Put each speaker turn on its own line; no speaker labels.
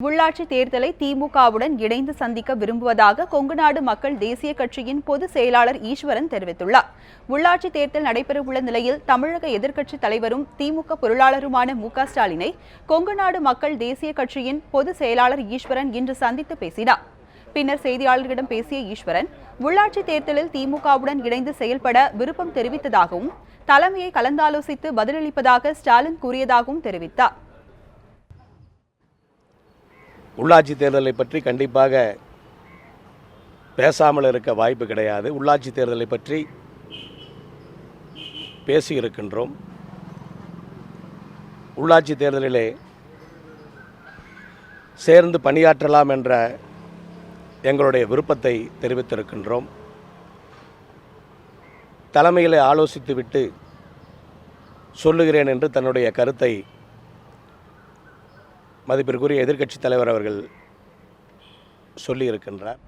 உள்ளாட்சி தேர்தலை திமுகவுடன் இணைந்து சந்திக்க விரும்புவதாக கொங்குநாடு மக்கள் தேசிய கட்சியின் பொதுச் செயலாளர் ஈஸ்வரன் தெரிவித்துள்ளார். உள்ளாட்சி தேர்தல் நடைபெறவுள்ள நிலையில் தமிழக எதிர்க்கட்சித் தலைவரும் திமுக பொருளாளருமான மு.க.ஸ்டாலினை கொங்குநாடு மக்கள் தேசிய கட்சியின் பொதுச் செயலாளர் ஈஸ்வரன் இன்று சந்தித்து பேசினார். பின்னர் செய்தியாளர்களிடம் பேசிய ஈஸ்வரன், உள்ளாட்சி தேர்தலில் திமுகவுடன் இணைந்து செயல்பட விருப்பம் தெரிவித்ததாகவும் தலைமையை கலந்தாலோசித்து பதிலளிப்பதாக ஸ்டாலின் கூறியதாகவும் தெரிவித்தார்.
உள்ளாட்சி தேர்தலை பற்றி கண்டிப்பாக பேசாமல் இருக்க வாய்ப்பு கிடையாது. உள்ளாட்சி தேர்தலை பற்றி பேசியிருக்கின்றோம். உள்ளாட்சி தேர்தலிலே சேர்ந்து பணியாற்றலாம் என்ற எங்களுடைய விருப்பத்தை தெரிவித்திருக்கின்றோம். தலைமையிலே ஆலோசித்துவிட்டு சொல்லுகிறேன் என்று தன்னுடைய கருத்தை மதிப்பிற்குரிய எதிர்க்கட்சித் தலைவர் அவர்கள் சொல்லியிருக்கின்றார்.